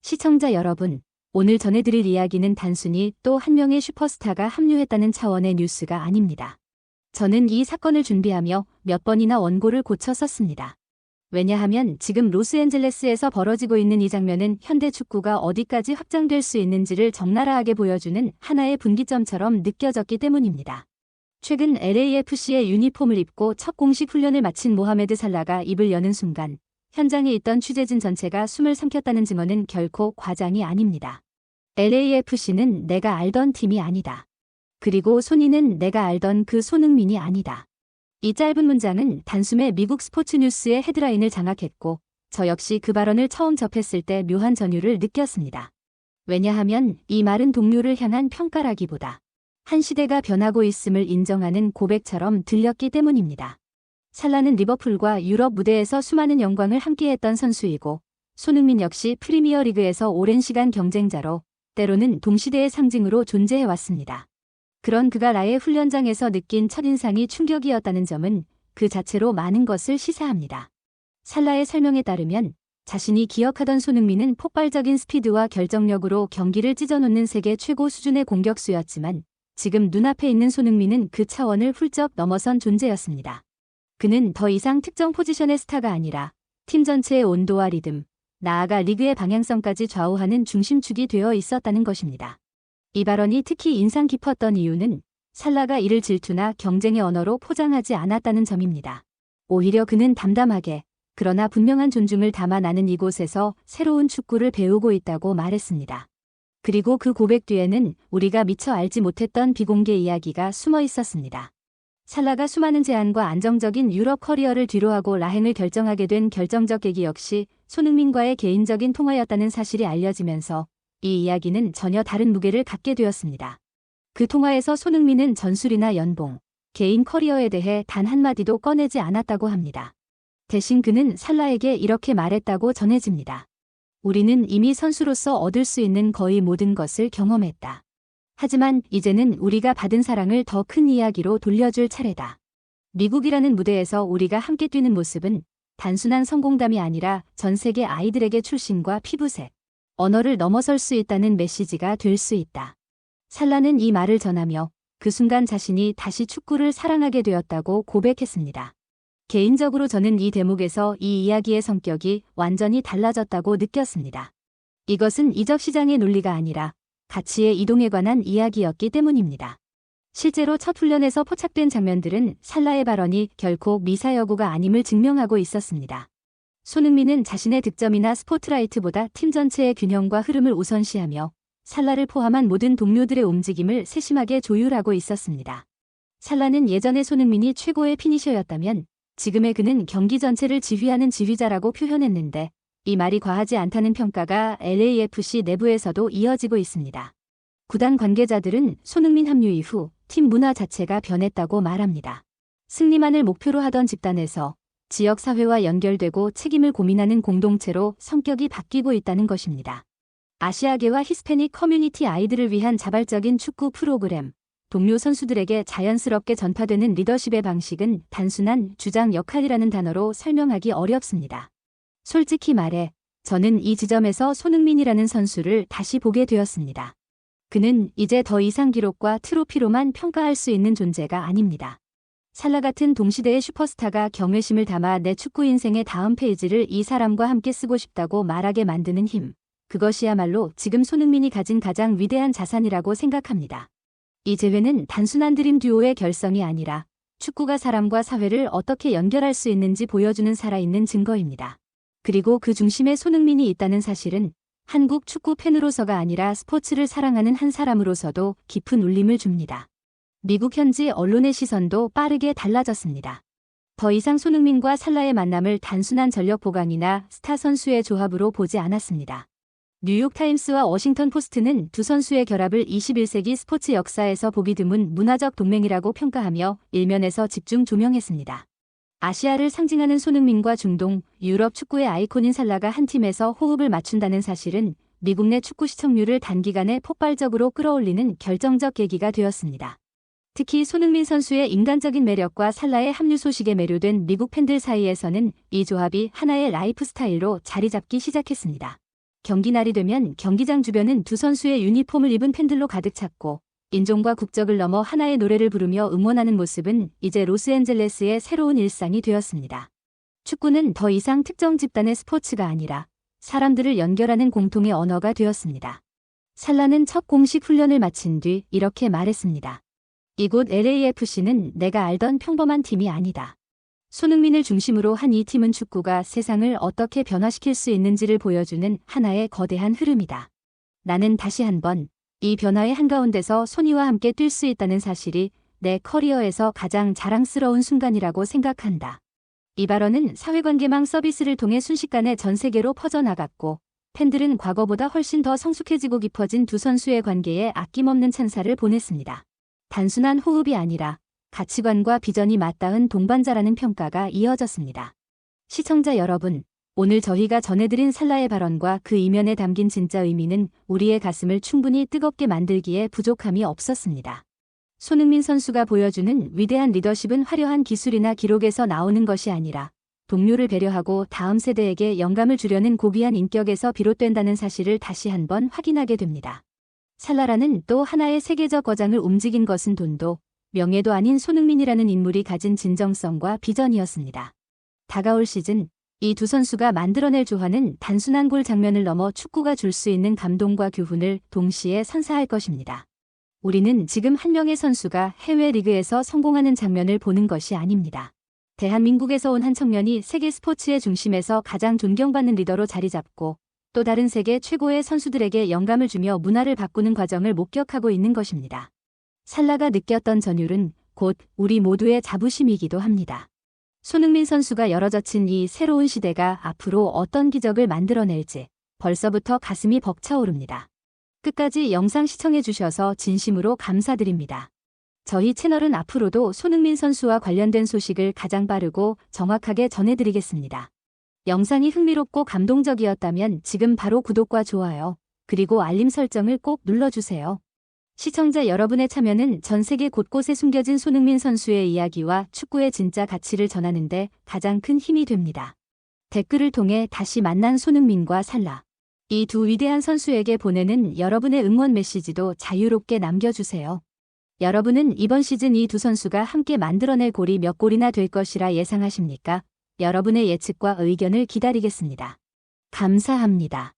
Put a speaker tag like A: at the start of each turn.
A: 시청자 여러분, 오늘 전해드릴 이야기는 단순히 또 한 명의 슈퍼스타가 합류했다는 차원의 뉴스가 아닙니다. 저는 이 사건을 준비하며 몇 번이나 원고를 고쳐 썼습니다. 왜냐하면 지금 로스앤젤레스에서 벌어지고 있는 이 장면은 현대 축구가 어디까지 확장될 수 있는지를 적나라하게 보여주는 하나의 분기점처럼 느껴졌기 때문입니다. 최근 LAFC의 유니폼을 입고 첫 공식 훈련을 마친 모하메드 살라가 입을 여는 순간 현장에 있던 취재진 전체가 숨을 삼켰다는 증언은 결코 과장이 아닙니다. LAFC는 내가 알던 팀이 아니다. 그리고 손이는 내가 알던 그 손흥민이 아니다. 이 짧은 문장은 단숨에 미국 스포츠 뉴스의 헤드라인을 장악했고 저 역시 그 발언을 처음 접했을 때 묘한 전율을 느꼈습니다. 왜냐하면 이 말은 동료를 향한 평가라기보다 한 시대가 변하고 있음을 인정하는 고백처럼 들렸기 때문입니다. 살라는 리버풀과 유럽 무대에서 수많은 영광을 함께했던 선수이고 손흥민 역시 프리미어리그에서 오랜 시간 경쟁자로 때로는 동시대의 상징으로 존재해왔습니다. 그런 그가 라의 훈련장에서 느낀 첫인상이 충격이었다는 점은 그 자체로 많은 것을 시사합니다. 살라의 설명에 따르면 자신이 기억하던 손흥민은 폭발적인 스피드와 결정력으로 경기를 찢어놓는 세계 최고 수준의 공격수였지만 지금 눈앞에 있는 손흥민은 그 차원을 훌쩍 넘어선 존재였습니다. 그는 더 이상 특정 포지션의 스타가 아니라 팀 전체의 온도와 리듬, 나아가 리그의 방향성까지 좌우하는 중심축이 되어 있었다는 것입니다. 이 발언이 특히 인상 깊었던 이유는 살라가 이를 질투나 경쟁의 언어로 포장하지 않았다는 점입니다. 오히려 그는 담담하게 그러나 분명한 존중을 담아 나는 이곳에서 새로운 축구를 배우고 있다고 말했습니다. 그리고 그 고백 뒤에는 우리가 미처 알지 못했던 비공개 이야기가 숨어 있었습니다. 살라가 수많은 제안과 안정적인 유럽 커리어를 뒤로하고 라행을 결정하게 된 결정적 계기 역시 손흥민과의 개인적인 통화였다는 사실이 알려지면서 이 이야기는 전혀 다른 무게를 갖게 되었습니다. 그 통화에서 손흥민은 전술이나 연봉, 개인 커리어에 대해 단 한마디도 꺼내지 않았다고 합니다. 대신 그는 살라에게 이렇게 말했다고 전해집니다. 우리는 이미 선수로서 얻을 수 있는 거의 모든 것을 경험했다. 하지만 이제는 우리가 받은 사랑을 더 큰 이야기로 돌려줄 차례다. 미국이라는 무대에서 우리가 함께 뛰는 모습은 단순한 성공담이 아니라 전 세계 아이들에게 출신과 피부색, 언어를 넘어설 수 있다는 메시지가 될 수 있다. 살라는 이 말을 전하며 그 순간 자신이 다시 축구를 사랑하게 되었다고 고백했습니다. 개인적으로 저는 이 대목에서 이 이야기의 성격이 완전히 달라졌다고 느꼈습니다. 이것은 이적 시장의 논리가 아니라 가치의 이동에 관한 이야기였기 때문입니다. 실제로 첫 훈련에서 포착된 장면들은 살라의 발언이 결코 미사여구가 아님을 증명하고 있었습니다. 손흥민은 자신의 득점이나 스포트라이트보다 팀 전체의 균형과 흐름을 우선시하며 살라를 포함한 모든 동료들의 움직임을 세심하게 조율하고 있었습니다. 살라는 예전의 손흥민이 최고의 피니셔였다면 지금의 그는 경기 전체를 지휘하는 지휘자라고 표현했는데 이 말이 과하지 않다는 평가가 LAFC 내부에서도 이어지고 있습니다. 구단 관계자들은 손흥민 합류 이후 팀 문화 자체가 변했다고 말합니다. 승리만을 목표로 하던 집단에서 지역사회와 연결되고 책임을 고민하는 공동체로 성격이 바뀌고 있다는 것입니다. 아시아계와 히스패닉 커뮤니티 아이들을 위한 자발적인 축구 프로그램, 동료 선수들에게 자연스럽게 전파되는 리더십의 방식은 단순한 주장 역할이라는 단어로 설명하기 어렵습니다. 솔직히 말해 저는 이 지점에서 손흥민이라는 선수를 다시 보게 되었습니다. 그는 이제 더 이상 기록과 트로피로만 평가할 수 있는 존재가 아닙니다. 살라 같은 동시대의 슈퍼스타가 경외심을 담아 내 축구 인생의 다음 페이지를 이 사람과 함께 쓰고 싶다고 말하게 만드는 힘. 그것이야말로 지금 손흥민이 가진 가장 위대한 자산이라고 생각합니다. 이 재회는 단순한 드림 듀오의 결성이 아니라 축구가 사람과 사회를 어떻게 연결할 수 있는지 보여주는 살아있는 증거입니다. 그리고 그 중심에 손흥민이 있다는 사실은 한국 축구 팬으로서가 아니라 스포츠를 사랑하는 한 사람으로서도 깊은 울림을 줍니다. 미국 현지 언론의 시선도 빠르게 달라졌습니다. 더 이상 손흥민과 살라의 만남을 단순한 전력 보강이나 스타 선수의 조합으로 보지 않았습니다. 뉴욕타임스와 워싱턴 포스트는 두 선수의 결합을 21세기 스포츠 역사에서 보기 드문 문화적 동맹이라고 평가하며 일면에서 집중 조명했습니다. 아시아를 상징하는 손흥민과 중동, 유럽 축구의 아이콘인 살라가 한 팀에서 호흡을 맞춘다는 사실은 미국 내 축구 시청률을 단기간에 폭발적으로 끌어올리는 결정적 계기가 되었습니다. 특히 손흥민 선수의 인간적인 매력과 살라의 합류 소식에 매료된 미국 팬들 사이에서는 이 조합이 하나의 라이프 스타일로 자리 잡기 시작했습니다. 경기 날이 되면 경기장 주변은 두 선수의 유니폼을 입은 팬들로 가득 찼고 인종과 국적을 넘어 하나의 노래를 부르며 응원하는 모습은 이제 로스앤젤레스의 새로운 일상이 되었습니다. 축구는 더 이상 특정 집단의 스포츠가 아니라 사람들을 연결하는 공통의 언어가 되었습니다. 살라는 첫 공식 훈련을 마친 뒤 이렇게 말했습니다. 이곳 LAFC는 내가 알던 평범한 팀이 아니다. 손흥민을 중심으로 한 이 팀은 축구가 세상을 어떻게 변화시킬 수 있는지를 보여주는 하나의 거대한 흐름이다. 나는 다시 한번 이 변화의 한가운데서 소니와 함께 뛸 수 있다는 사실이 내 커리어에서 가장 자랑스러운 순간이라고 생각한다. 이 발언은 사회관계망 서비스를 통해 순식간에 전 세계로 퍼져나갔고 팬들은 과거보다 훨씬 더 성숙해지고 깊어진 두 선수의 관계에 아낌없는 찬사를 보냈습니다. 단순한 호흡이 아니라 가치관과 비전이 맞닿은 동반자라는 평가가 이어졌습니다. 시청자 여러분, 오늘 저희가 전해드린 살라의 발언과 그 이면에 담긴 진짜 의미는 우리의 가슴을 충분히 뜨겁게 만들기에 부족함이 없었습니다. 손흥민 선수가 보여주는 위대한 리더십은 화려한 기술이나 기록에서 나오는 것이 아니라 동료를 배려하고 다음 세대에게 영감을 주려는 고귀한 인격에서 비롯된다는 사실을 다시 한번 확인하게 됩니다. 살라라는 또 하나의 세계적 거장을 움직인 것은 돈도 명예도 아닌 손흥민이라는 인물이 가진 진정성과 비전이었습니다. 다가올 시즌, 이 두 선수가 만들어낼 조화는 단순한 골 장면을 넘어 축구가 줄 수 있는 감동과 교훈을 동시에 선사할 것입니다. 우리는 지금 한 명의 선수가 해외 리그에서 성공하는 장면을 보는 것이 아닙니다. 대한민국에서 온 한 청년이 세계 스포츠의 중심에서 가장 존경받는 리더로 자리 잡고 또 다른 세계 최고의 선수들에게 영감을 주며 문화를 바꾸는 과정을 목격하고 있는 것입니다. 살라가 느꼈던 전율은 곧 우리 모두의 자부심이기도 합니다. 손흥민 선수가 열어젖힌 이 새로운 시대가 앞으로 어떤 기적을 만들어낼지 벌써부터 가슴이 벅차오릅니다. 끝까지 영상 시청해주셔서 진심으로 감사드립니다. 저희 채널은 앞으로도 손흥민 선수와 관련된 소식을 가장 빠르고 정확하게 전해드리겠습니다. 영상이 흥미롭고 감동적이었다면 지금 바로 구독과 좋아요, 그리고 알림 설정을 꼭 눌러주세요. 시청자 여러분의 참여는 전 세계 곳곳에 숨겨진 손흥민 선수의 이야기와 축구의 진짜 가치를 전하는 데 가장 큰 힘이 됩니다. 댓글을 통해 다시 만난 손흥민과 살라. 이 두 위대한 선수에게 보내는 여러분의 응원 메시지도 자유롭게 남겨주세요. 여러분은 이번 시즌 이 두 선수가 함께 만들어낼 골이 몇 골이나 될 것이라 예상하십니까? 여러분의 예측과 의견을 기다리겠습니다. 감사합니다.